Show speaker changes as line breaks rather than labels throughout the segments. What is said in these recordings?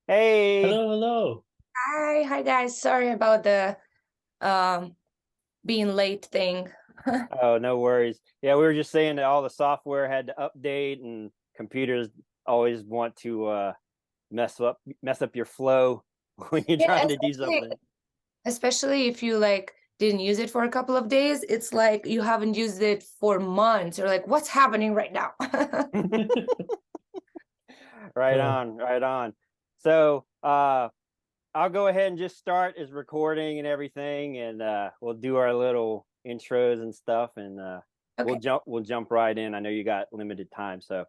Hey.
Hello, hello.
Hi guys. Sorry about the um being late thing.
Oh, no worries. Yeah, we were just saying that all the software had to update and computers always want to mess up your flow when you're
Yeah,
trying to do something.
especially if you like didn't use it for a couple of days, it's like you haven't used it for months. You're like, what's happening right now?
Right
Uh,
on, right on. So, I'll go ahead and just start as recording and everything, and we'll do our little intros and stuff, and we'll
Okay,
jump right in. I know you got limited time, so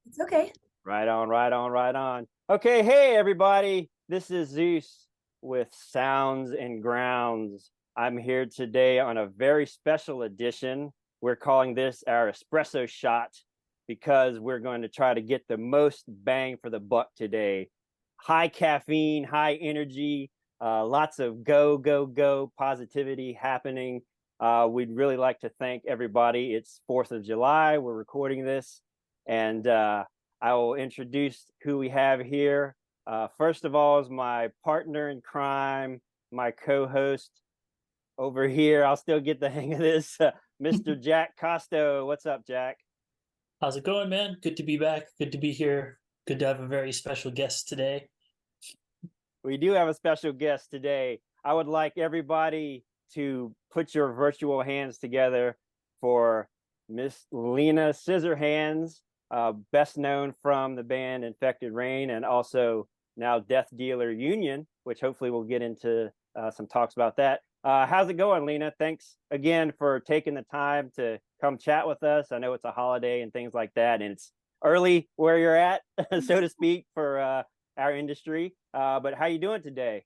it's okay.
right on, right on, right on. Okay, hey everybody, this is Zeus with Sounds and Grounds. I'm here today on a very special edition. We're calling this our Espresso Shot because we're going to try to get the most bang for the buck today. High caffeine, high energy, lots of go, go, go positivity happening. We'd really like to thank everybody. It's 4th of July. We're recording this, and I will introduce who we have here. First of all is my partner in crime, my co-host over here. I'll still get the hang of this, Mr. Jack Costo. What's up, Jack?
how's it going, man? Good to be back. Good to be here. Good to have a very special guest today.
We do have a special guest today. I would like everybody to put your virtual hands together for Miss Lena Scissorhands, best known from the band Infected Rain and also now Death Dealer Union, which hopefully we'll get into some talks about that. How's it going, Lena? Thanks again for taking the time to come chat with us. I know it's a holiday and things like that, and it's early where you're at, so to speak, for our industry. But how you doing today?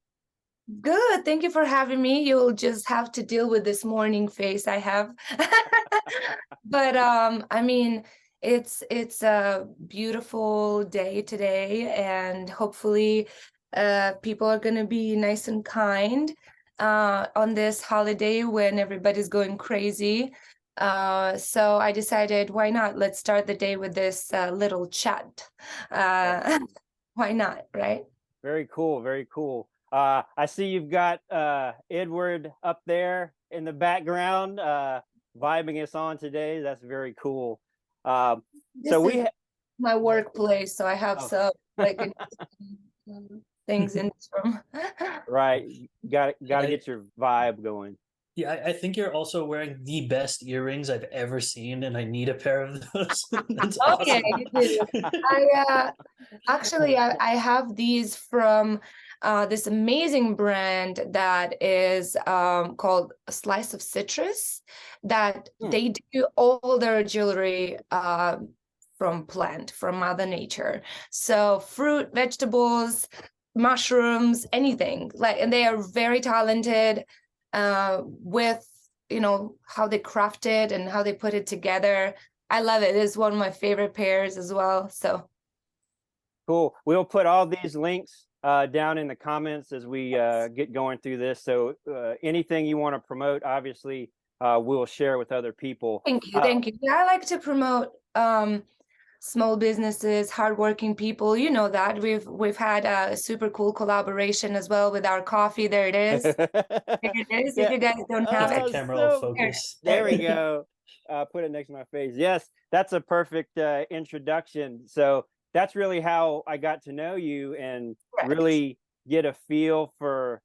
Good. Thank you for having me. You'll just have to deal with this morning face I have. But I mean, it's a beautiful day today, and hopefully people are gonna be nice and kind on this holiday when everybody's going crazy. So I decided, why not? Let's start the day with this little chat. Why not, right?
Very cool, very cool. I see you've got Edward up there in the background, vibing us on today. That's very cool. Um, so
This
we
is my workplace, so I have
oh,
some like things in this room.
right, got to
I,
get your vibe going.
yeah, I think you're also wearing the best earrings I've ever seen, and I need a pair of those. That's
Oh yeah,
awesome.
you do. I have these from this amazing brand that is called A Slice of Citrus, that
Hmm.
they do all their jewelry from Mother Nature. So fruit, vegetables, mushrooms, anything. Like, and they are very talented with how they craft it and how they put it together. I love it. It's one of my favorite pairs as well. So
Cool. We'll put all these links down in the comments as we get going through this. So anything you want to promote, obviously, we'll share with other people.
thank you, thank you. Yeah, I like to promote small businesses, hardworking people. You know that we've had a super cool collaboration as well with our coffee. There it is. There it is. If
Yeah.
you guys don't have
Get the
it,
camera all
So
focus.
there
there
we
it is.
go. Put it next to my face. Yes, that's a perfect introduction. So that's really how I got to know you and
Correct.
really get a feel for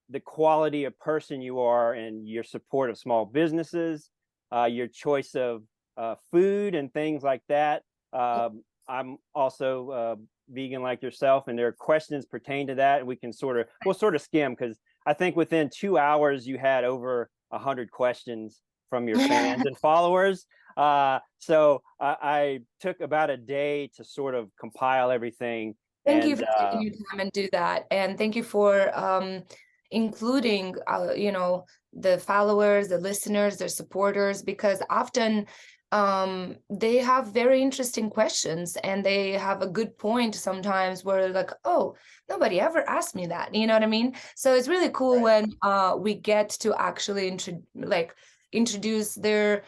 the quality of person you are and your support of small businesses, your choice of food and things like that. I'm also vegan like yourself, and there are questions pertain to that, and we'll sort of skim because I think within 2 hours you had over 100 questions from your fans and followers. So I took about a day to sort of compile everything.
Thank you
And
for taking your time and do that. And thank you for including, the followers, the listeners, their supporters, because often they have very interesting questions and they have a good point sometimes where like, oh, nobody ever asked me that. You know what I mean? So it's really cool
right.
when we get to actually introduce their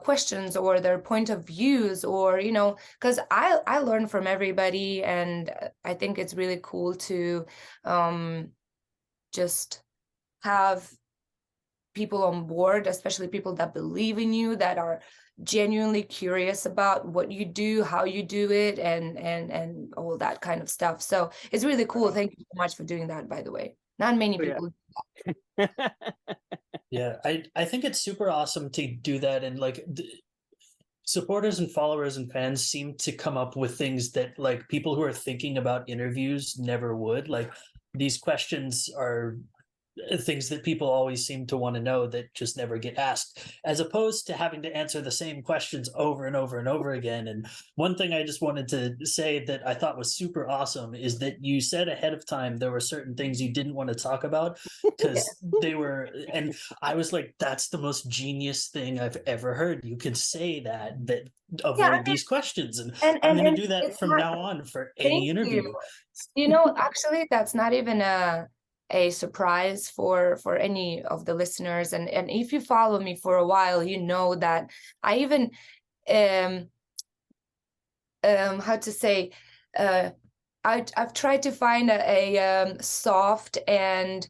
questions or their point of views, or because I learn from everybody, and I think it's really cool to just have people on board, especially people that believe in you, that are genuinely curious about what you do, how you do it, and all that kind of stuff. So it's really cool. Thank you so much for doing that, by the way. Not many people do that.
Yeah, I think it's super awesome to do that, and like supporters and followers and fans seem to come up with things that like people who are thinking about interviews never would. Like these questions are things that people always seem to want to know that just never get asked, as opposed to having to answer the same questions over and over and over again. And one thing I just wanted to say that I thought was super awesome is that you said ahead of time there were certain things you didn't want to talk about because they were, and I was like, that's the most genius thing I've ever heard. You could say that avoid these questions, and I'm going to do that from now on for any interview.
Actually, that's not even a surprise for any of the listeners, and if you follow me for a while, you know that I even how to say, I've tried to find a soft and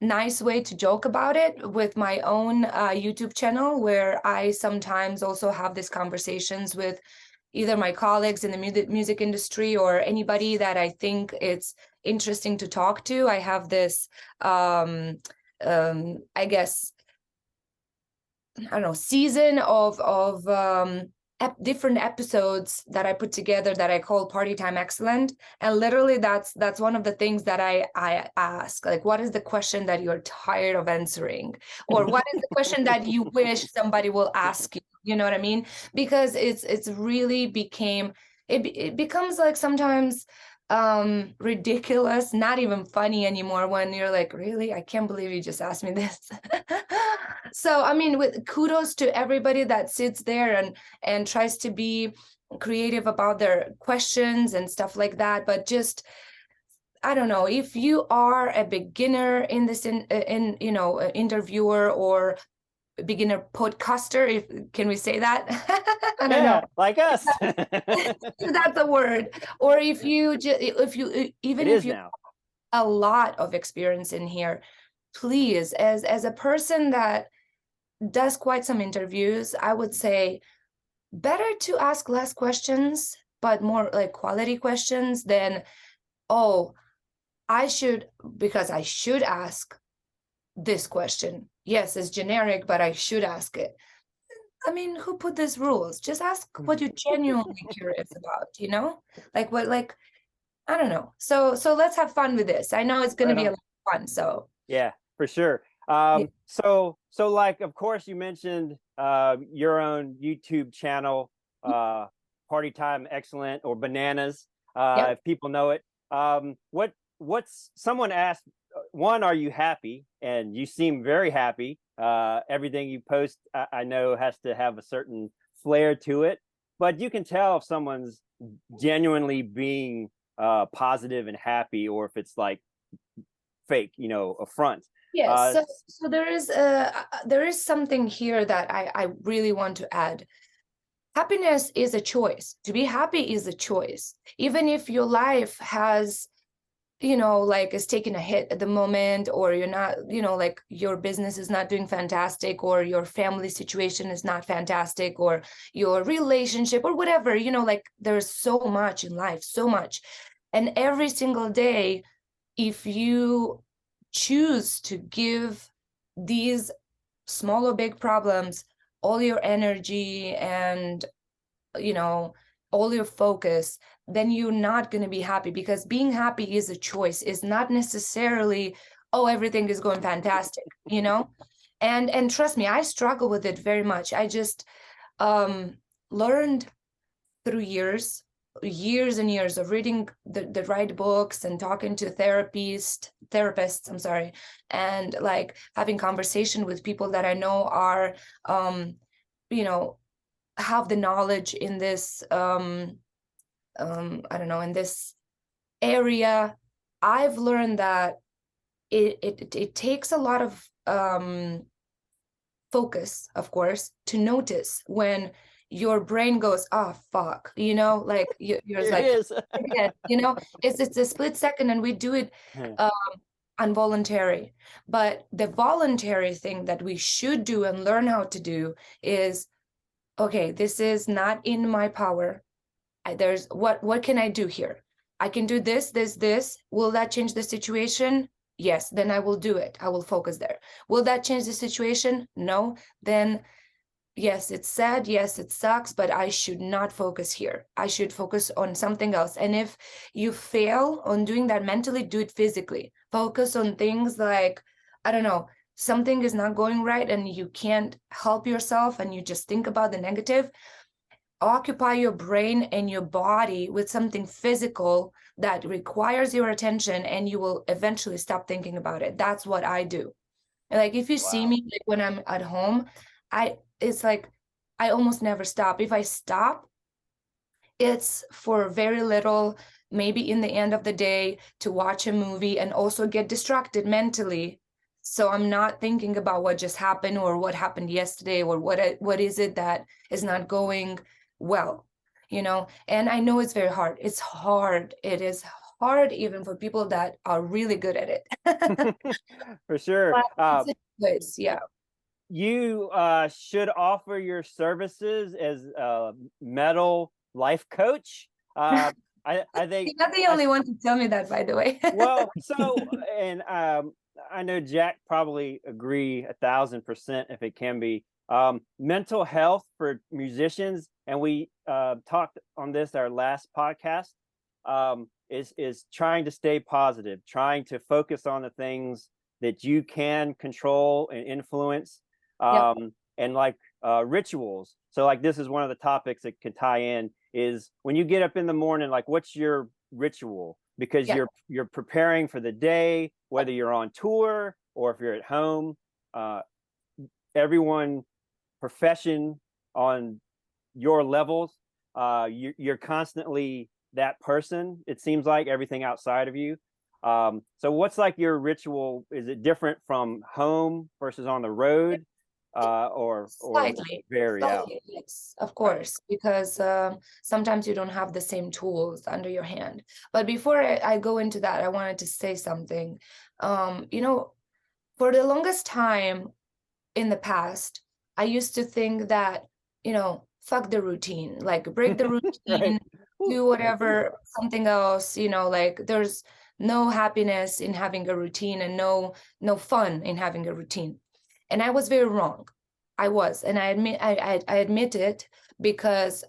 nice way to joke about it with my own YouTube channel, where I sometimes also have these conversations with either my colleagues in the music industry or anybody that I think it's interesting to talk to. I have this, I guess, I don't know, season of different episodes that I put together that I call Party Time Excellent. And literally that's one of the things that I ask, like, what is the question that you're tired of answering? Or what is the question that you wish somebody will ask you? You know what I mean? Because it's really it becomes like sometimes ridiculous, not even funny anymore, when you're like, really, I can't believe you just asked me this. So I mean, with kudos to everybody that sits there and tries to be creative about their questions and stuff like that. But just, I don't know, if you are a beginner in this interviewer or beginner podcaster, can we say that? I don't know,
like us.
that's a word. Or if you have a lot of experience in here, please, as a person that does quite some interviews, I would say better to ask less questions, but more like quality questions than, oh, because I should ask this question. Yes, it's generic, but I should ask it. I mean, who put these rules? Just ask what you're genuinely curious about, Like what, like, I don't know. So let's have fun with this. I know it's going to be a lot of fun. So
yeah, for sure. So like, of course, you mentioned your own YouTube channel, Party Time Excellent, or Bananas, if people know it. What's someone asked, one, are you happy? And you seem very happy. Everything you post, I know, has to have a certain flair to it, but you can tell if someone's genuinely being positive and happy, or if it's like fake, a front.
Yes. So there is something here that I really want to add. Happiness is a choice. To be happy is a choice. Even if your life has, like, is taking a hit at the moment, or you're not, like, your business is not doing fantastic, or your family situation is not fantastic, or your relationship, or whatever, like, there's so much in life, so much. And every single day, if you choose to give these small or big problems all your energy and all your focus, then you're not going to be happy, because being happy is a choice. Is not necessarily, oh, everything is going fantastic, and trust me, I struggle with it very much. I just learned through years and years of reading the right books and talking to therapists, I'm sorry, and like having conversation with people that I know are have the knowledge in this I don't know, in this area. I've learned that it takes a lot of focus, of course, to notice when your brain goes, oh fuck, you know, like you're
It
like,
is.
again, you know, it's a split second, and we do it involuntary. But the voluntary thing that we should do and learn how to do is, okay, this is not in my power. There's what can I do here? I can do this, this, this. Will that change the situation? Yes, then I will do it. I will focus there. Will that change the situation? No. Then yes, it's sad. Yes, it sucks, but I should not focus here. I should focus on something else. And if you fail on doing that mentally, do it physically. Focus on things like, I don't know, something is not going right and you can't help yourself and you just think about the negative. Occupy your brain and your body with something physical that requires your attention, and you will eventually stop thinking about it. That's what I do. Like if you see
Wow.
me like when I'm at home, it's like I almost never stop. If I stop, it's for very little, maybe in the end of the day, to watch a movie and also get distracted mentally. So I'm not thinking about what just happened or what happened yesterday or what is it that is not going well, you know? And I know it's very hard. It's hard. It is hard even for people that are really good at it.
For sure.
But it's a choice, yeah.
You should offer your services as a metal life coach. I think
You're not the only one to tell me that, by the way.
well, so and I know Jack probably agree 1,000% if it can be. Mental health for musicians, and we talked on this our last podcast. Is trying to stay positive, trying to focus on the things that you can control and influence,
Yep.
and like rituals. So like this is one of the topics that could tie in is when you get up in the morning, like what's your ritual? Because
Yeah.
you're preparing for the day, whether you're on tour or if you're at home. Everyone profession on your levels, you're constantly that person. It seems like everything outside of you. So what's like your ritual? Is it different from home versus on the road, or
Slightly,
vary out?
slightly, yes, of
Right.
course, because sometimes you don't have the same tools under your hand. But before I go into that, I wanted to say something. You know, for the longest time in the past, I used to think that, you know, fuck the routine, like break the
Right.
routine, do whatever, something else, you know, like there's no happiness in having a routine and no fun in having a routine. And I was very wrong. I was, and I admit it, because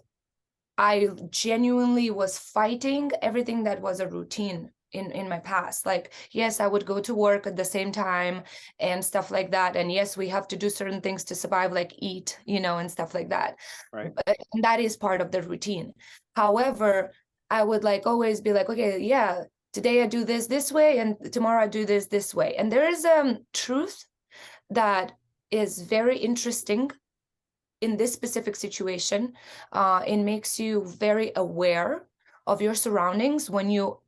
I genuinely was fighting everything that was a routine in my past. Like, yes, I would go to work at the same time and stuff like that. And yes, we have to do certain things to survive, like eat, you know, and stuff like that.
Right.
And that is part of the routine. However, I would like always be like, okay, yeah, today I do this way, and tomorrow I do this way. And there is truth that is very interesting in this specific situation. It makes you very aware of your surroundings when you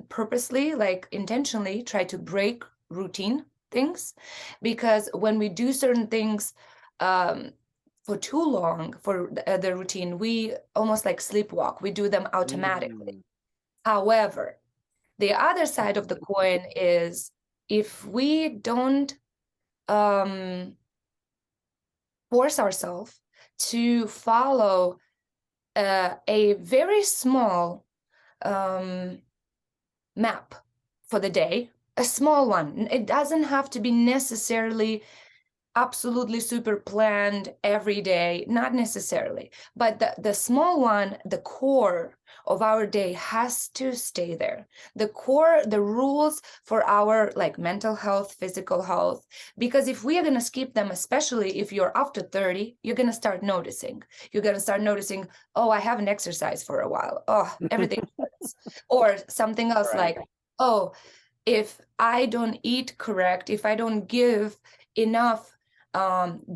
purposely, like intentionally, try to break routine things. Because when we do certain things for too long, for the routine, we almost like sleepwalk. We do them automatically. However, the other side of the coin is, if we don't force ourselves to follow a very small map for the day, a small one. It doesn't have to be necessarily absolutely super planned every day, not necessarily, but the small one, the core of our day has to stay there. The core, the rules for our like mental health, physical health, because if we are going to skip them, especially if you're after 30, you're going to start noticing. You're going to start noticing, oh, I haven't exercised for a while. Oh, everything hurts. Or something else
Right.
like, oh, if I don't eat correct, if I don't give enough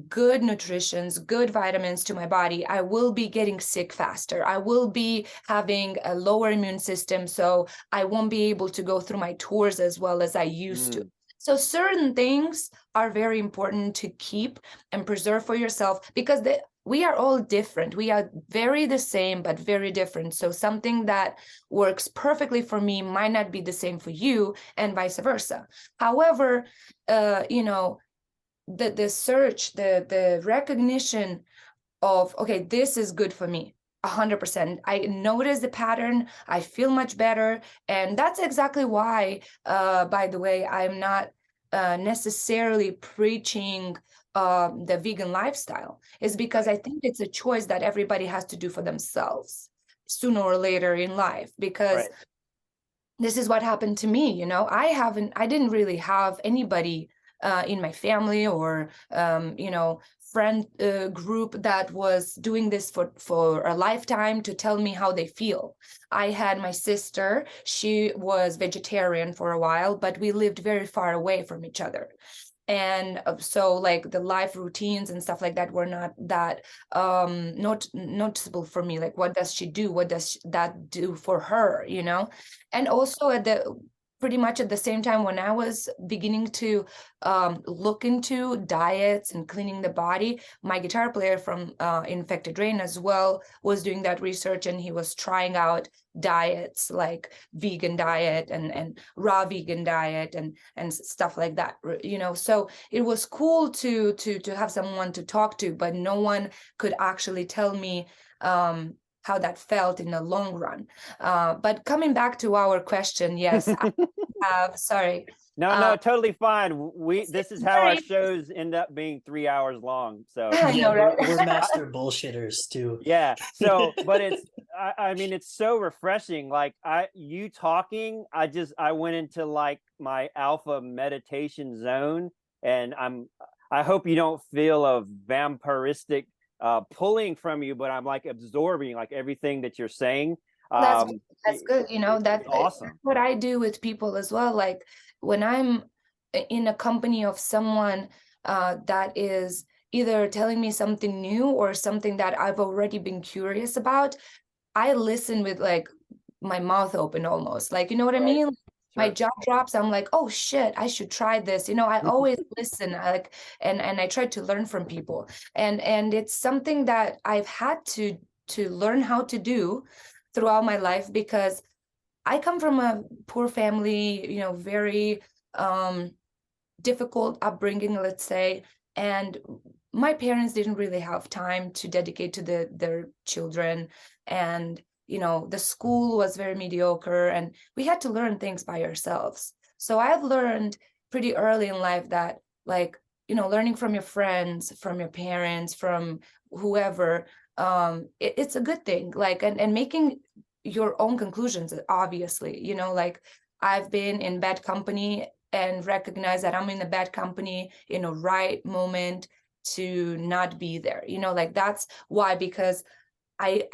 good nutritions, good vitamins to my body, I will be getting sick faster. I will be having a lower immune system, so I won't be able to go through my tours as well as I used to. So certain things are very important to keep and preserve for yourself, because we are all different. We are very the same, but very different. So something that works perfectly for me might not be the same for you, and vice versa. However, you know, the search, the recognition of, okay, this is good for me. 100%. I notice the pattern. I feel much better. And that's exactly why, by the way, I'm not necessarily preaching the vegan lifestyle, is because I think it's a choice that everybody has to do for themselves sooner or later in life, because this is what happened to me. You know, I didn't really have anybody in my family or, you know, friend group that was doing this for a lifetime to tell me how they feel. I had my sister. She was vegetarian for a while, but we lived very far away from each other. And so like the life routines and stuff like that were not that not noticeable for me. Like, what does she do? What does that do for her, you know? And also at the pretty much at the same time, when I was beginning to look into diets and cleaning the body, my guitar player from Infected Rain as well was doing that research, and he was trying out diets like vegan diet and raw vegan diet and stuff like that, you know. So it was cool to have someone to talk to, but no one could actually tell me how that felt in the long run. But coming back to our question, yes, I have, sorry.
No, totally fine. This is how our
Sorry.
shows end up being 3 hours long. So
I
Yeah,
know, right?
we're master bullshitters too.
yeah. So, but I mean, it's so refreshing. Like you talking, I went into like my alpha meditation zone, and I hope you don't feel a vampiristic pulling from you, but I'm like absorbing like everything that you're saying.
That's good. You know,
that's awesome.
That's what I do with people as well. Like when I'm in a company of someone that is either telling me something new or something that I've already been curious about, I listen with like my mouth open almost. Like, you know what I mean? My jaw drops. I'm like, oh shit, I should try this. You know, I always listen. I like, and I try to learn from people. And it's something that I've had to learn how to do throughout my life, because I come from a poor family, you know, very difficult upbringing, let's say. And my parents didn't really have time to dedicate to their children. And, you know, the school was very mediocre, and we had to learn things by ourselves. So I've learned pretty early in life that, like, you know, learning from your friends, from your parents, from whoever, it's a good thing. Like, and making your own conclusions, obviously, you know, like I've been in bad company and recognize that I'm in a bad company in a right moment to not be there, you know, like that's why, because I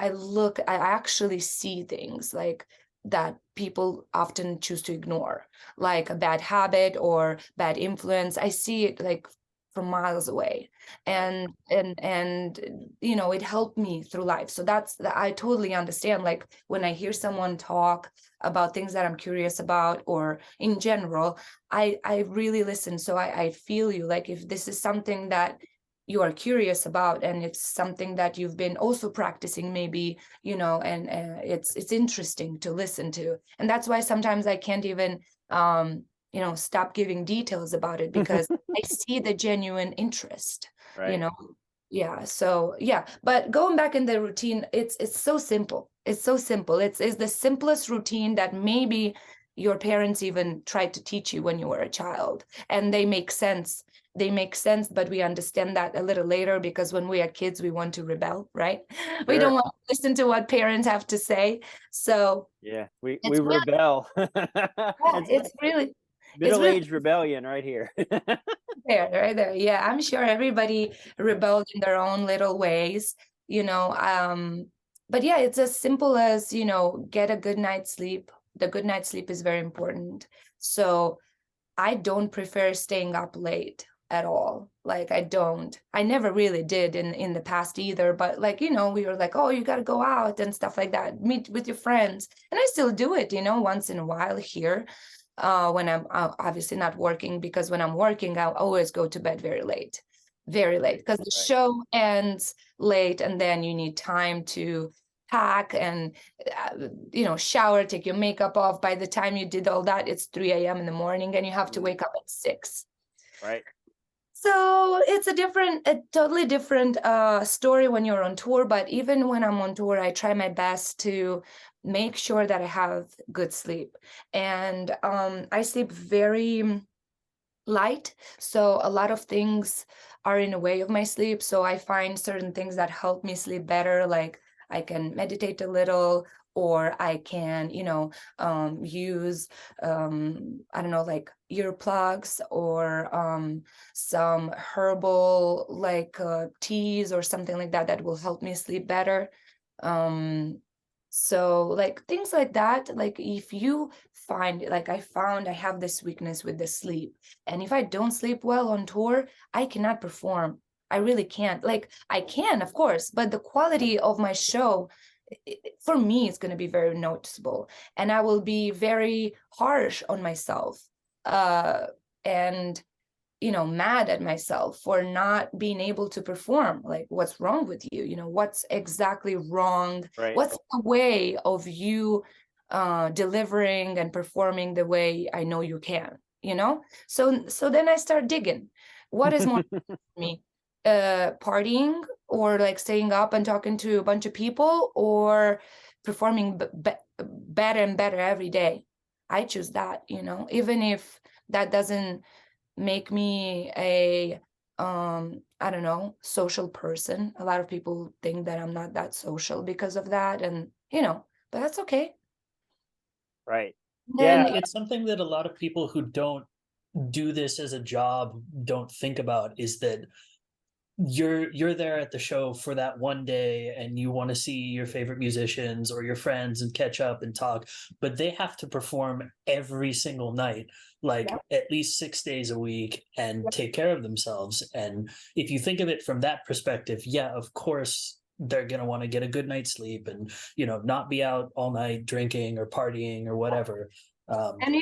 actually see things like that people often choose to ignore, like a bad habit or bad influence. I see it like from miles away, and you know, it helped me through life. So I totally understand, like when I hear someone talk about things that I'm curious about, or in general, I really listen. So I feel you, like if this is something that you are curious about, and it's something that you've been also practicing maybe, you know, and it's interesting to listen to. And that's why sometimes I can't even you know, stop giving details about it, because I see the genuine interest, you know. Yeah. So yeah, but going back in the routine, it's so simple. It's so simple. It's the simplest routine that maybe your parents even tried to teach you when you were a child, and they make sense. They make sense, but we understand that a little later, because when we are kids, we want to rebel, right? Sure. We don't want to listen to what parents have to say. So
yeah, we rebel.
Yeah, it's really
middle-aged rebellion right here.
right there. Yeah, I'm sure everybody rebelled in their own little ways, you know. But yeah, it's as simple as, you know, get a good night's sleep. The good night's sleep is very important. So I don't prefer staying up late at all. Like I never really did in the past either. But like, you know, we were like, oh, you got to go out and stuff like that, meet with your friends. And I still do it, you know, once in a while here. when I'm obviously not working, because when I'm working, I'll always go to bed very late, because the show ends late, and then you need time to pack and shower, take your makeup off. By the time you did all that, it's 3 a.m. in the morning, and you have to wake up at 6.
Right.
So it's a totally different story when you're on tour. But even when I'm on tour, I try my best to make sure that I have good sleep. And I sleep very light. So a lot of things are in the way of my sleep. So I find certain things that help me sleep better, like I can meditate a little, or I can, use, I don't know, like earplugs, or some herbal like teas or something like that that will help me sleep better. So like things like that, like if you find, like I found I have this weakness with the sleep, and if I don't sleep well on tour, I cannot perform. I really can't. Like I can, of course, but the quality of my show, for me, it's going to be very noticeable, and I will be very harsh on myself, and mad at myself for not being able to perform. Like, what's wrong with you? What's exactly wrong?
Right.
What's the way of you delivering and performing the way I know you can, So then I start digging. What is more me? Partying, or like staying up and talking to a bunch of people, or performing better and better every day? I choose that, even if that doesn't make me a I don't know, social person. A lot of people think that I'm not that social because of that, and but that's okay.
Right.
Then
It's something that a lot of people who don't do this as a job don't think about, is that you're there at the show for that one day, and you want to see your favorite musicians or your friends and catch up and talk, but they have to perform every single night, like at least 6 days a week, and take care of themselves. And if you think of it from that perspective, yeah, of course they're going to want to get a good night's sleep, and not be out all night drinking or partying or whatever.
And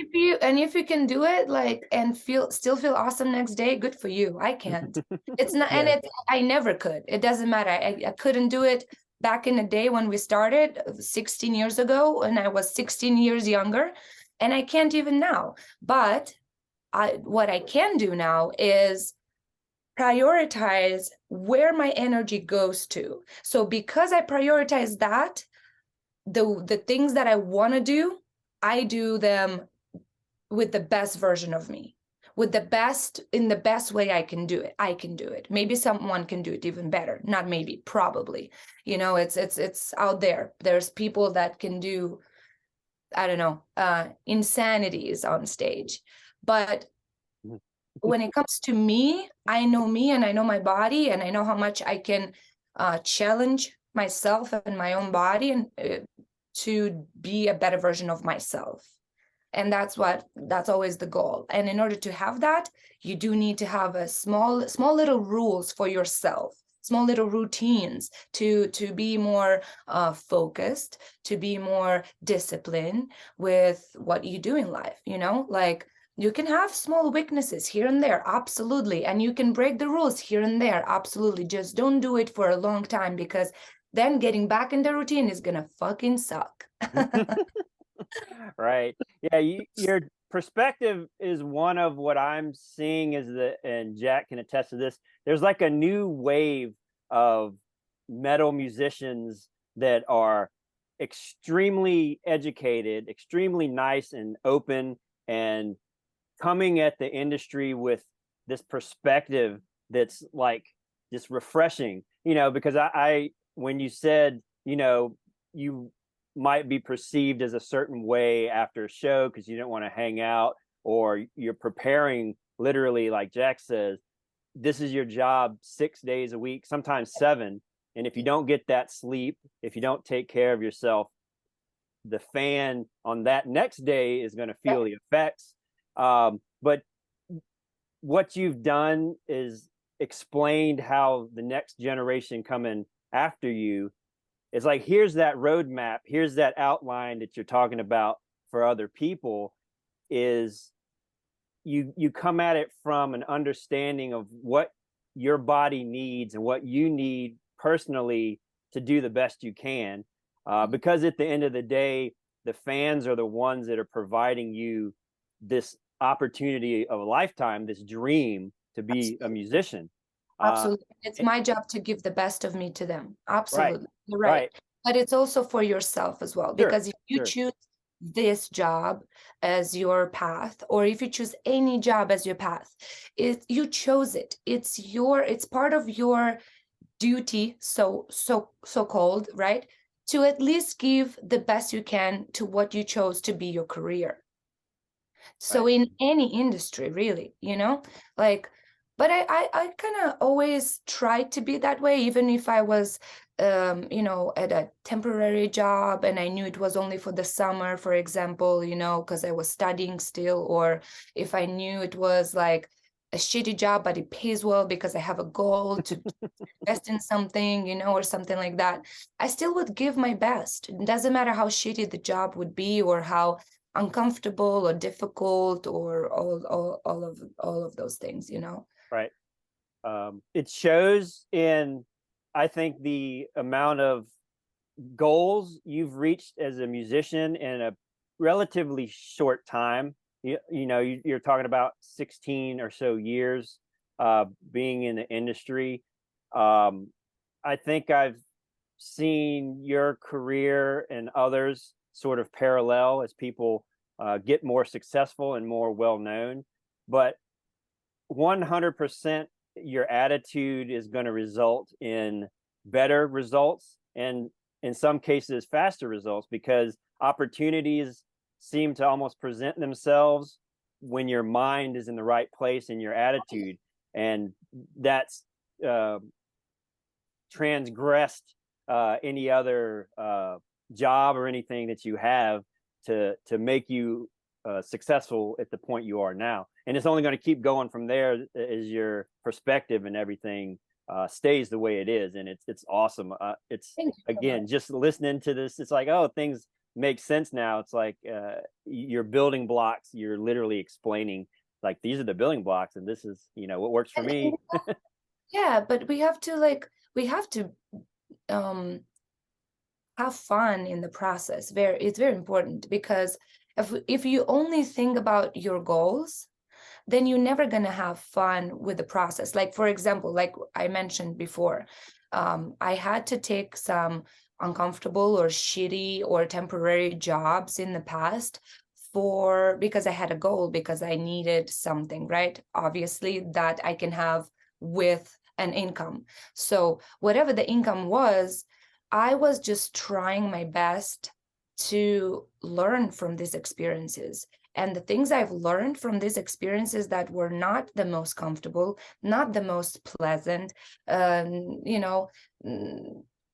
if you can do it, like, and still feel awesome next day, good for you. I can't. It's not, and I never could. It doesn't matter. I couldn't do it back in the day when we started 16 years ago, and I was 16 years younger, and I can't even now. But what I can do now is prioritize where my energy goes to. So because I prioritize that, the things that I want to do, I do them with the best version of me, in the best way I can do it. Maybe someone can do it even better. Not maybe, probably. It's out there. There's people that can do, I don't know, insanities on stage. But when it comes to me, I know me, and I know my body, and I know how much I can challenge myself and my own body, and to be a better version of myself. And that's always the goal. And in order to have that, you do need to have a small little rules for yourself, small little routines to be more focused, to be more disciplined with what you do in life. Like, you can have small weaknesses here and there, absolutely, and you can break the rules here and there, absolutely. Just don't do it for a long time, because then getting back in the routine is gonna fucking suck.
Right. Yeah, your perspective is one of what I'm seeing, is that, and Jack can attest to this, there's like a new wave of metal musicians that are extremely educated, extremely nice and open, and coming at the industry with this perspective that's like just refreshing, because I when you said, you might be perceived as a certain way after a show because you don't want to hang out, or you're preparing, literally, like Jack says, this is your job 6 days a week, sometimes 7. And if you don't get that sleep, if you don't take care of yourself, the fan on that next day is going to feel the effects. But what you've done is explained how the next generation coming after you, it's like, here's that roadmap, here's that outline that you're talking about for other people. is you come at it from an understanding of what your body needs and what you need personally to do the best you can. Because at the end of the day, the fans are the ones that are providing you this opportunity of a lifetime, this dream to be a musician.
Absolutely. It's my job to give the best of me to them. Absolutely.
Right.
You're right.
Right.
But it's also for yourself as well,
Sure.
because if you
Sure.
choose this job as your path, or if you choose any job as your path, you chose it. It's part of your duty, so called, right? To at least give the best you can to what you chose to be your career. So
Right.
in any industry, really, like, but I kind of always tried to be that way, even if I was, at a temporary job and I knew it was only for the summer, for example, because I was studying still, or if I knew it was like a shitty job, but it pays well because I have a goal to invest in something, or something like that. I still would give my best. It doesn't matter how shitty the job would be or how uncomfortable or difficult or all of those things.
Right. It shows in, I think, the amount of goals you've reached as a musician in a relatively short time. You're talking about 16 or so years being in the industry. I think I've seen your career and others sort of parallel as people get more successful and more well known, but 100% your attitude is going to result in better results, and in some cases faster results, because opportunities seem to almost present themselves when your mind is in the right place and your attitude, and that's transgressed any other job or anything that you have to make you successful at the point you are now. And it's only going to keep going from there as your perspective and everything stays the way it is. And it's awesome. It's, again, just listening to this, it's like, oh, things make sense now. It's like your building blocks, you're literally explaining, like, these are the building blocks and this is, what works for me.
Yeah, but we have to have fun in the process. It's very important, because if you only think about your goals, then you're never going to have fun with the process. Like, for example, like I mentioned before, I had to take some uncomfortable or shitty or temporary jobs in the past because I had a goal, because I needed something, right? Obviously, that I can have with an income. So whatever the income was, I was just trying my best to learn from these experiences. And the things I've learned from these experiences that were not the most comfortable, not the most pleasant,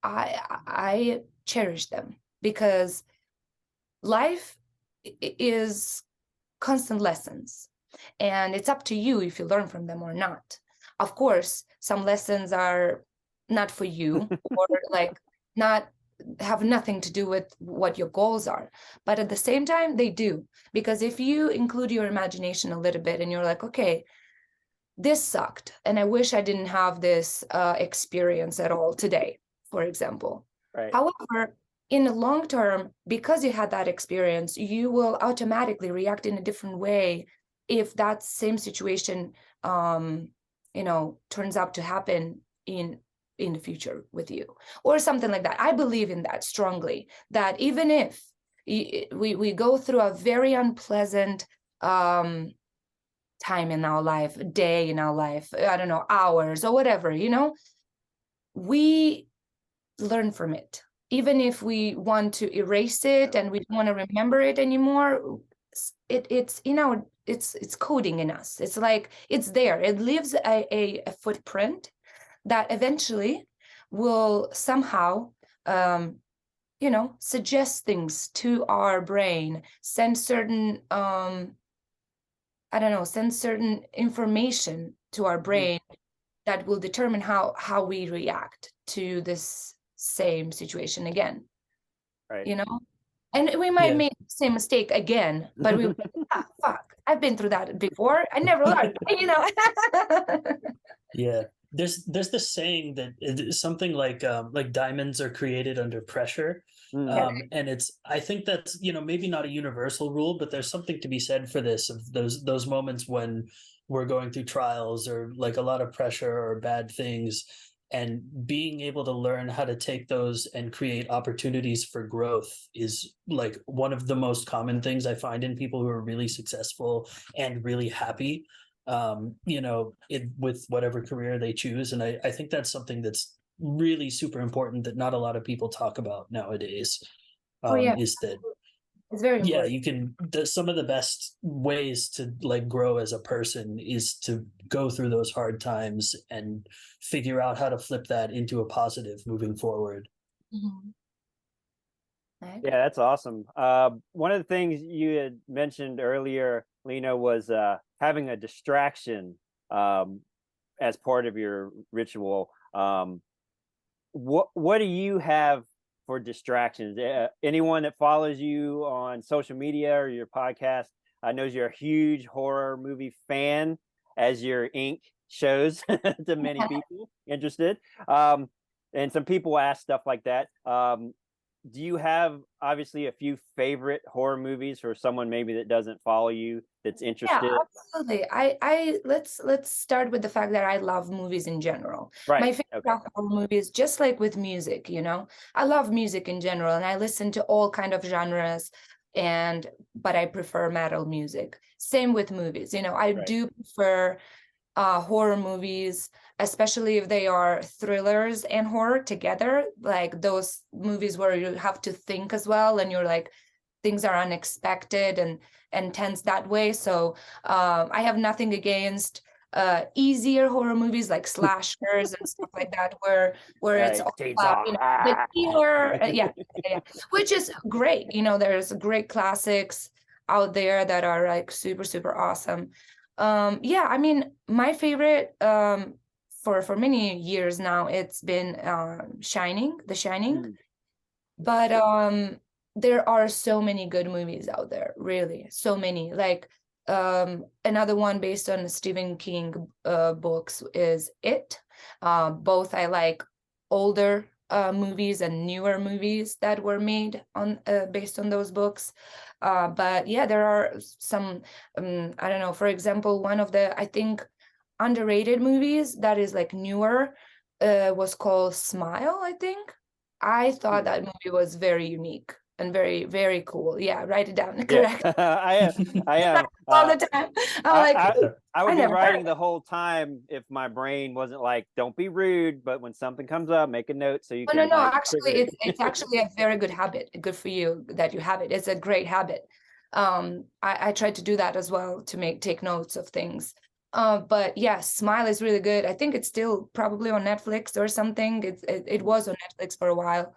I cherish them, because life is constant lessons, and it's up to you if you learn from them or not. Of course, some lessons are not for you, or like not have nothing to do with what your goals are, but at the same time they do, because if you include your imagination a little bit and you're like, okay, this sucked and I wish I didn't have this experience at all today, for example.
Right.
However, in the long term, because you had that experience, you will automatically react in a different way if that same situation turns out to happen in the future with you, or something like that. I believe in that strongly, that even if we go through a very unpleasant time in our life, a day in our life, I don't know, hours or whatever, we learn from it. Even if we want to erase it and we don't want to remember it anymore, it's it's coding in us. It's like, it's there. It leaves a footprint that eventually will somehow suggest things to our brain, send certain send certain information to our brain that will determine how we react to this same situation again.
Right.
And we might make the same mistake again, but we I've been through that before. I never learned, you know.
Yeah. There's this saying that something like diamonds are created under pressure.
Mm.
And I think that's, maybe not a universal rule, but there's something to be said for this, of those moments when we're going through trials or like a lot of pressure or bad things, and being able to learn how to take those and create opportunities for growth is like one of the most common things I find in people who are really successful and really happy, with whatever career they choose. And I think that's something that's really super important that not a lot of people talk about nowadays.
Oh yeah,
Is that,
it's very
yeah,
important.
some of the best ways to like grow as a person is to go through those hard times and figure out how to flip that into a positive moving forward.
Mhm. I
Yeah,
agree.
that's awesome. One of the things you had mentioned earlier, Lena, was having a distraction as part of your ritual. What do you have for distractions? Anyone that follows you on social media or your podcast knows you're a huge horror movie fan, as your ink shows to many people interested. And some people ask stuff like that. Do you have obviously a few favorite horror movies for someone maybe that doesn't follow you that's
Yeah,
interested?
absolutely. I let's start with the fact that I love movies in general.
Right.
My favorite
Okay.
horror movies, just like with music, I love music in general, and I listen to all kind of genres, but I prefer metal music. Same with movies. I
Right.
do prefer horror movies, especially if they are thrillers and horror together, like those movies where you have to think as well, and you're like, things are unexpected and tense that way. So I have nothing against easier horror movies like slashers and stuff like that, where it's
Right.
all about,
Chainsaw.
the
Ah.
killer, yeah, which is great. There's great classics out there that are like super, super awesome. Yeah, I mean, my favorite for many years now, it's been The Shining.
Mm.
But there are so many good movies out there, really, so many. Like another one based on Stephen King books is It. Both I like older movies and newer movies that were made on based on those books. But yeah, there are some I don't know, for example, one of the, I think, underrated movies that is like newer was called Smile, I think. I thought that movie was very unique and very, very cool. Yeah, write it down.
Yeah,
Correct.
I am. I am.
All the time. I'm
I,
like,
I I
I
would be
never heard
writing
of
the
it.
whole time if my brain wasn't like, "Don't be rude," but when something comes up, make a note so you
No, no,
can
no.
like
Actually,
trigger
it's
it.
actually a very good habit. Good for you that you have it. It's a great habit. I try to do that as well, to take notes of things. But yeah, Smile is really good. I think it's still probably on Netflix or something. It was on Netflix for a while.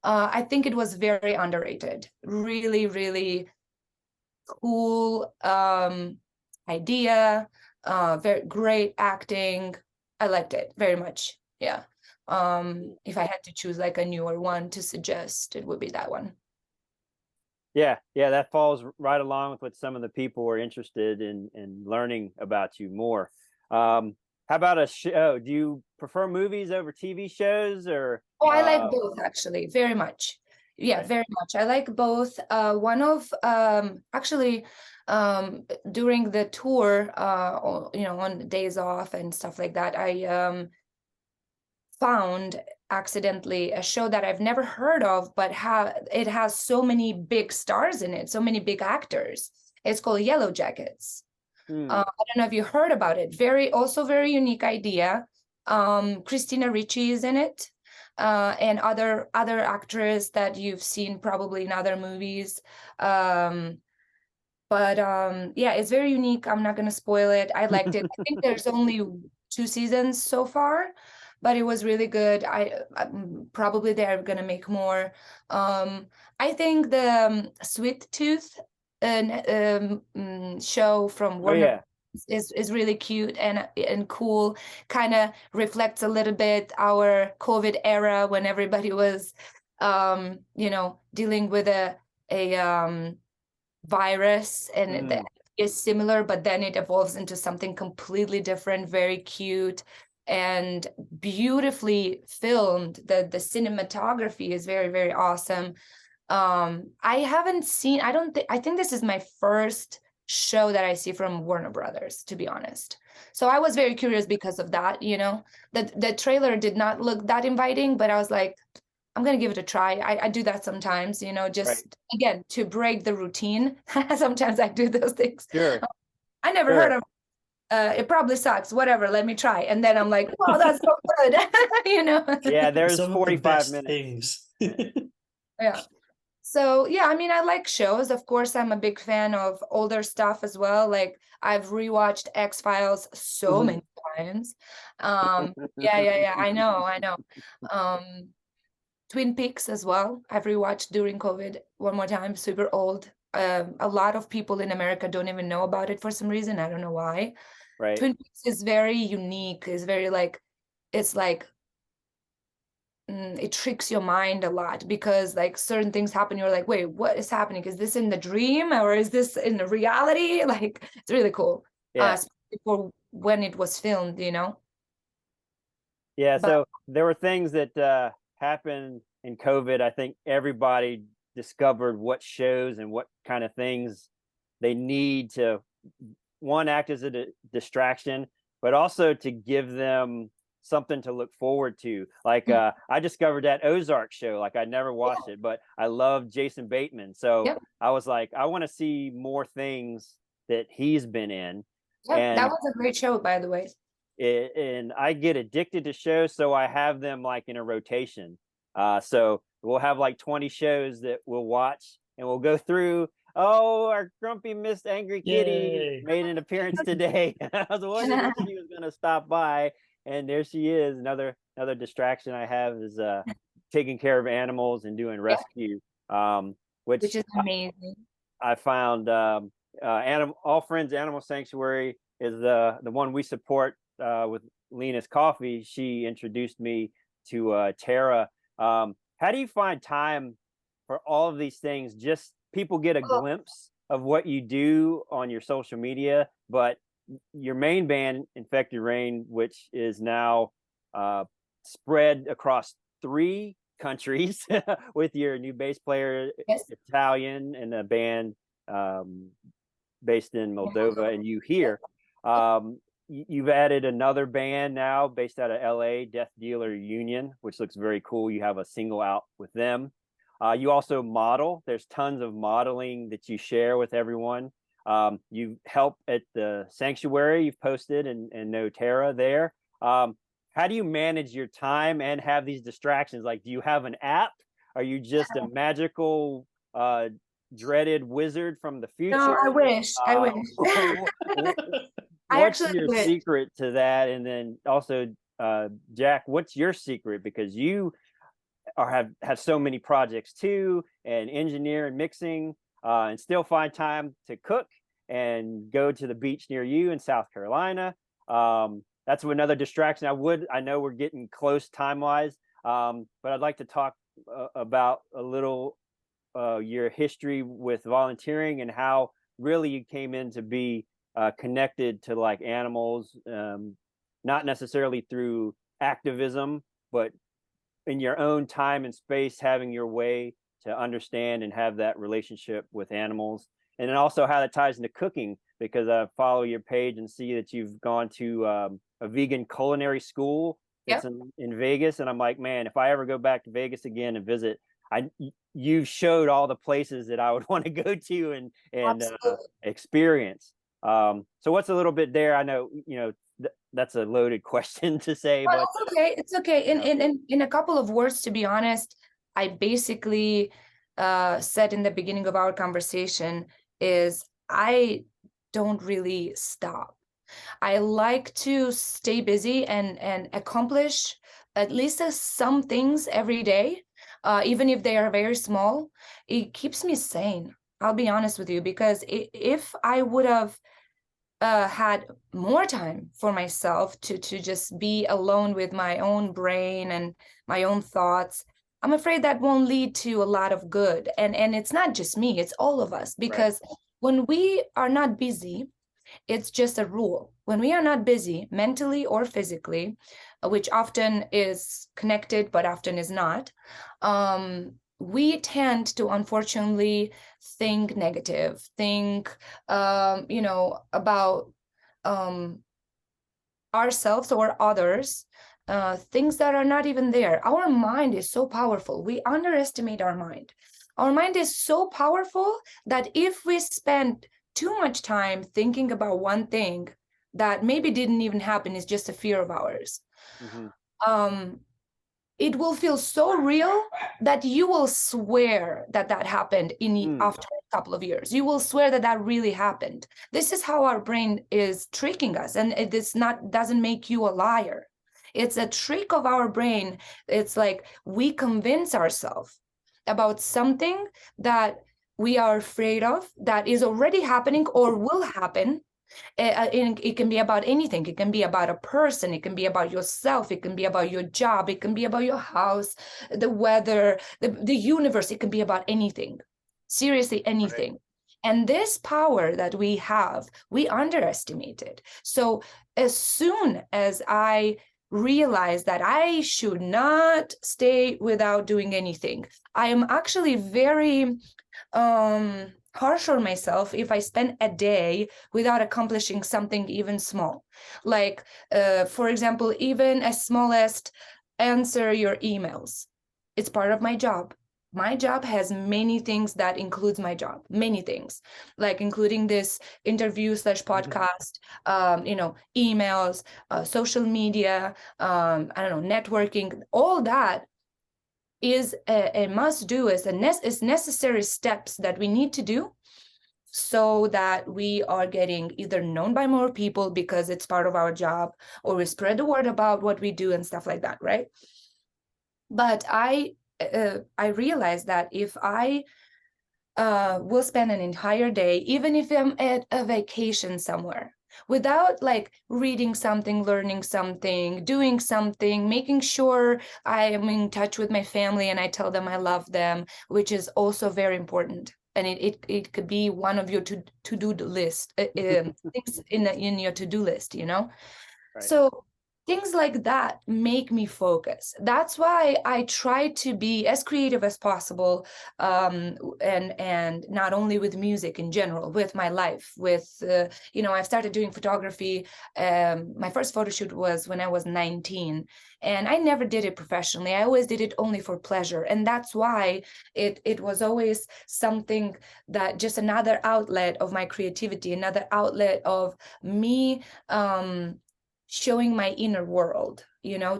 I think it was very underrated. Really, really cool idea, very great acting. I liked it very much. Yeah. If I had to choose like a newer one to suggest, it would be that one.
Yeah, yeah, that falls right along with what some of the people were interested in learning about you more. How about a show? Do you prefer movies over TV shows or
Oh, I like both actually, very much. Yeah,
okay.
very much. I like both. One of actually during the tour, on days off and stuff like that, I found accidentally a show that I've never heard of, but it has so many big stars in it, so many big actors. It's called YELLOWJACKETS.
Hmm.
I don't know if you heard about it. Also very unique idea. Christina Ricci is in it, and other actors that you've seen probably in other movies. But yeah, it's very unique. I'm not gonna spoil it. I liked it. I think there's only 2 seasons so far, but it was really good. Probably they're gonna make more. I think the Sweet Tooth show from
Oh
Warner
yeah.
is really cute and cool. Kind of reflects a little bit our COVID era when everybody was, dealing with a virus, and
Hmm.
is similar, but then it evolves into something completely different, very cute and beautifully filmed. The cinematography is very, very awesome. I haven't seen, I think this is my first show that I see from Warner Brothers, to be honest. So I was very curious because of that, you know. The trailer did not look that inviting, but I was like, I'm gonna give it a try. I do that sometimes, you know, just again to break the routine. Sometimes I do those things.
Sure.
I never heard of it probably sucks, whatever, let me try. And then I'm like, wow, that's so good. You know.
Yeah, there's
Some of the
45
best
minutes.
things.
Yeah. So yeah, I mean, I like shows. Of course, I'm a big fan of older stuff as well. Like I've rewatched X-Files so many times. Yeah, I know. Twin Peaks as well. I've rewatched during COVID one more time, super old. A lot of people in America don't even know about it for some reason. I don't know why.
Right.
Twin Peaks is very unique. It's very like, it's like, it tricks your mind a lot because like certain things happen. You're like, wait, what is happening? Is this in the dream or is this in the reality? Like, it's really cool.
Yeah.
For when it was filmed, you know?
Yeah.
But
So there were things that happened in COVID. I think everybody discovered what shows and what kind of things they need to, one, act as a distraction, but also to give them something to look forward to. Like I discovered that Ozark show. Like I never watched it, but I love Jason Bateman. So I was like, I want to see more things that he's been in. And
that was a great show, by the way.
And I get addicted to shows, so I have them like in a rotation. So we'll have like 20 shows that we'll watch, and we'll go through. Oh, our grumpy Miss Angry Kitty made an appearance today. I was wondering if she was going to stop by, and there she is. Another distraction I have is taking care of animals and doing rescue, which
is amazing.
I found All Friends Animal Sanctuary is the one we support with Lena's Coffee. She introduced me to Tara. How do you find time for all of these things? Just people get a glimpse of what you do on your social media, but your main band, Infected Rain, which is now spread across 3 countries with your new bass player, Italian, and a band based in Moldova, and you here. You've added another band now based out of LA, Death Dealer Union, which looks very cool. You have a single out with them. You also model. There's tons of modeling that you share with everyone. You help at the sanctuary. You've posted and know Tara there. How do you manage your time and have these distractions? Like, do you have an app? Are you just a magical dreaded wizard from the future?
No, I wish.
What's your secret to that? And then also, Jack, what's your secret? Because you have so many projects too, and engineer and mixing, and still find time to cook and go to the beach near you in South Carolina. That's another distraction. I know we're getting close time-wise, but I'd like to talk about a little your history with volunteering and how really you came in to be connected to like animals, not necessarily through activism, but in your own time and space, having your way to understand and have that relationship with animals. And then also how that ties into cooking, because I follow your page and see that you've gone to a vegan culinary school that's in Vegas. And I'm like, man, if I ever go back to Vegas again and visit, you showed all the places that I would want to go to and experience. So what's a little bit there? I know, that's a loaded question to say, but
it's okay. In a couple of words, to be honest, I basically said in the beginning of our conversation is I don't really stop. I like to stay busy and accomplish at least some things every day, even if they are very small. It keeps me sane. I'll be honest with you, because if I would have had more time for myself to just be alone with my own brain and my own thoughts, I'm afraid that won't lead to a lot of good. And it's not just me, it's all of us, because when we are not busy, it's just a rule. When we are not busy mentally or physically, which often is connected but often is not, we tend to unfortunately think negative, think about ourselves or others, things that are not even there. Our mind is so powerful. We underestimate our mind. Our mind is so powerful that if we spend too much time thinking about one thing that maybe didn't even happen, is just a fear of ours, it will feel so real that you will swear that that happened after a couple of years. You will swear that that really happened. This is how our brain is tricking us, and it is not, doesn't make you a liar. It's a trick of our brain. It's like we convince ourselves about something that we are afraid of, that is already happening or will happen. It can be about anything. It can be about a person. It can be about yourself. It can be about your job. It can be about your house, the weather, the universe. It can be about anything, seriously, anything. Right. And this power that we have, we underestimate it. So as soon as I realized that I should not stay without doing anything, I am actually very harsh on myself if I spend a day without accomplishing something even small. Like, for example, even as small as answer your emails. It's part of my job. My job has many things that includes my job, many things, like including this interview / podcast, emails, social media, I don't know, networking, all that is a must do, is necessary steps that we need to do so that we are getting either known by more people because it's part of our job, or we spread the word about what we do and stuff like that, right? But I realized that if I will spend an entire day, even if I'm at a vacation somewhere, without like reading something, learning something, doing something, making sure I am in touch with my family and I tell them I love them, which is also very important. And it could be one of your to-do list, things in your to-do list, Right. So things like that make me focus. That's why I try to be as creative as possible, and not only with music in general, with my life, with I've started doing photography. My first photo shoot was when I was 19, and I never did it professionally. I always did it only for pleasure, and that's why it was always something that just another outlet of my creativity, another outlet of me showing my inner world,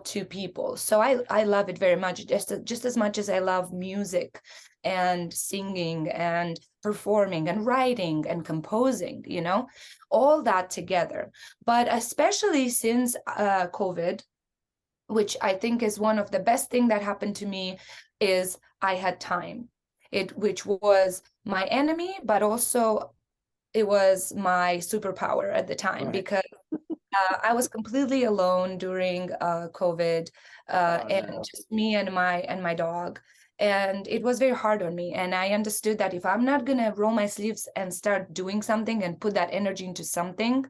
to people. So I love it very much, just as much as I love music and singing and performing and writing and composing, all that together. But especially since COVID, which I think is one of the best thing that happened to me, is I had time, which was my enemy, but also it was my superpower at the time, right. Because I was completely alone during COVID, and just me and my dog. And it was very hard on me. And I understood that if I'm not gonna roll my sleeves and start doing something and put that energy into something,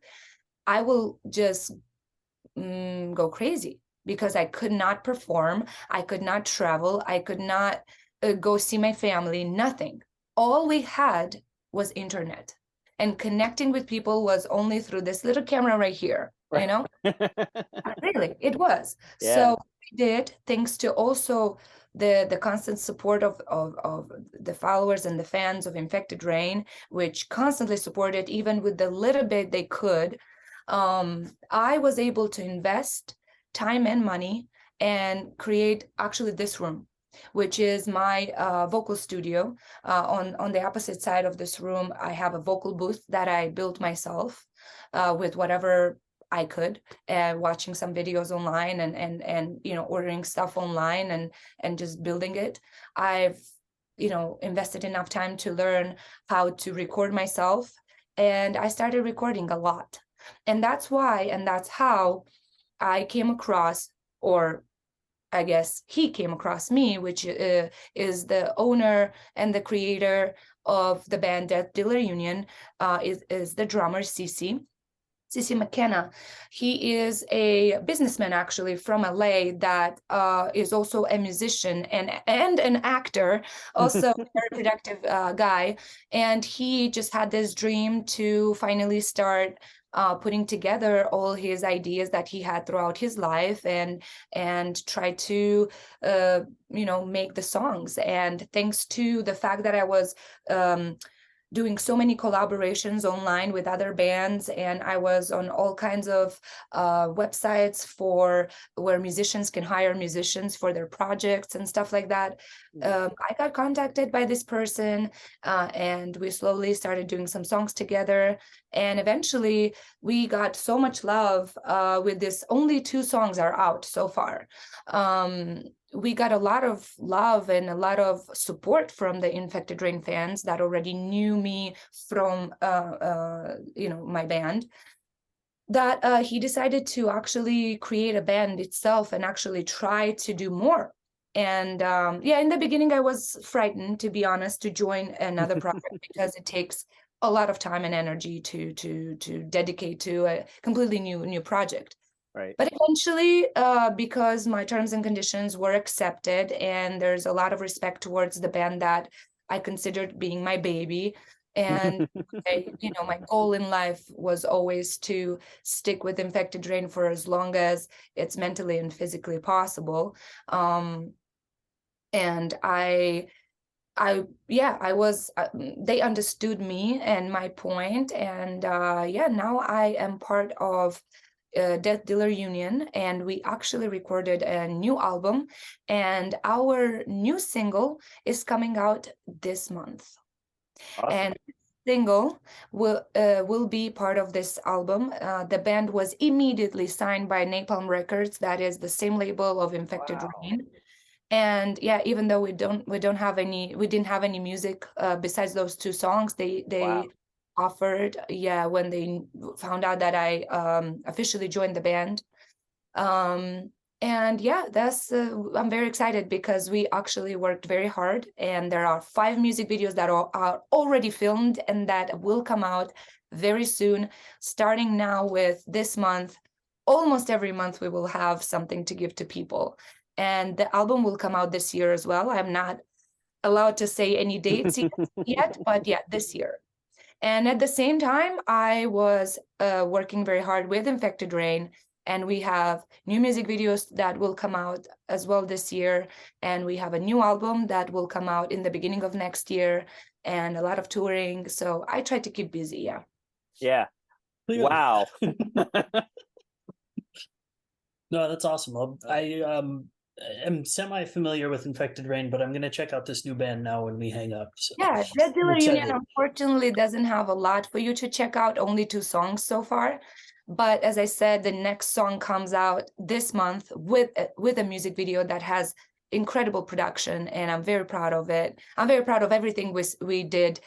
I will just go crazy, because I could not perform, I could not travel, I could not go see my family, nothing. All we had was internet. And connecting with people was only through this little camera right here, right. Really, it was. Yeah. So we did, thanks to also the constant support of the followers and the fans of Infected Rain, which constantly supported, even with the little bit they could. I was able to invest time and money and create actually this room, which is my vocal studio. On the opposite side of this room, I have a vocal booth that I built myself with whatever I could, watching some videos online and ordering stuff online and just building it. I've invested enough time to learn how to record myself, and I started recording a lot. And that's why, and that's how I came across, or I guess he came across me, which is the owner and the creator of the band Death Dealer Union, is the drummer Cici McKenna. He is a businessman actually from LA that is also a musician and an actor, also a very productive guy. And he just had this dream to finally start putting together all his ideas that he had throughout his life and try to make the songs. And thanks to the fact that I was doing so many collaborations online with other bands, and I was on all kinds of websites for where musicians can hire musicians for their projects and stuff like that. I got contacted by this person, and we slowly started doing some songs together, and eventually we got so much love with this. Only 2 songs are out so far. We got a lot of love and a lot of support from the Infected Rain fans that already knew me from my band, that he decided to actually create a band itself and actually try to do more. And in the beginning I was frightened, to be honest, to join another project because it takes a lot of time and energy to dedicate to a completely new project.
Right.
But eventually, because my terms and conditions were accepted, and there's a lot of respect towards the band that I considered being my baby, and my goal in life was always to stick with Infected Rain for as long as it's mentally and physically possible. And I was, they understood me and my point, and now I am part of Death Dealer Union, and we actually recorded a new album, and our new single is coming out this month.
Awesome.
And single will be part of this album. The band was immediately signed by Napalm Records, that is the same label of Infected Rain. And even though we didn't have any music besides those 2 songs, they
Wow.
offered, when they found out that I officially joined the band. That's I'm very excited because we actually worked very hard, and there are 5 music videos that are already filmed and that will come out very soon, starting now with this month. Almost every month we will have something to give to people, and the album will come out this year as well. I'm not allowed to say any dates yet, but this year. And at the same time, I was working very hard with Infected Rain, and we have new music videos that will come out as well this year, and we have a new album that will come out in the beginning of next year, and a lot of touring. So I try to keep busy.
Yeah. Wow.
No, that's awesome. I am semi-familiar with Infected Rain, but I'm going to check out this new band now when we hang up. So.
Yeah, Death Dealer Union unfortunately doesn't have a lot for you to check out, only 2 songs so far. But as I said, the next song comes out this month with a music video that has incredible production, and I'm very proud of it. I'm very proud of everything we did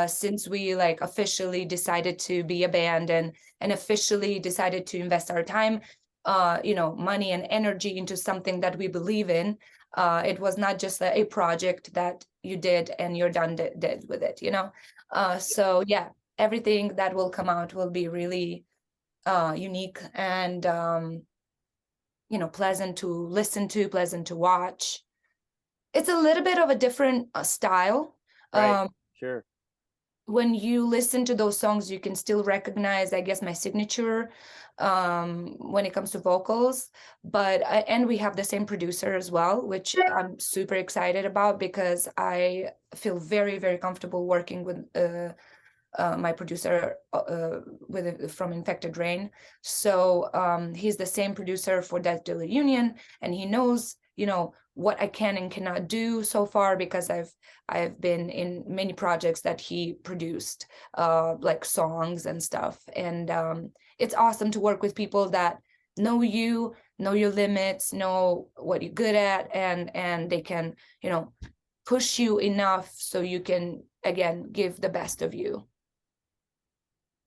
since we officially decided to be a band and officially decided to invest our time, money and energy into something that we believe in. It was not just a project that you did and you're done dead with it, So everything that will come out will be really unique and pleasant to listen to, pleasant to watch. It's a little bit of a different style.
Right. Sure.
When you listen to those songs, you can still recognize, I guess, my signature when it comes to vocals. But and we have the same producer as well, which I'm super excited about because I feel very, very comfortable working with my producer from Infected Rain. So he's the same producer for Death Dealer Union, and he knows, what I can and cannot do so far because I've been in many projects that he produced, like songs and stuff. And it's awesome to work with people that know you, know your limits, know what you're good at, and they can, push you enough so you can again give the best of you.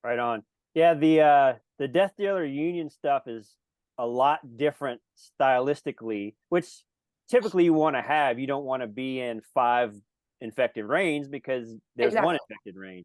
Right on. Yeah, the Death Dealer Union stuff is a lot different stylistically, which typically you want to have. You don't want to be in 5 infected reigns because there's one
Exactly.
infected reign.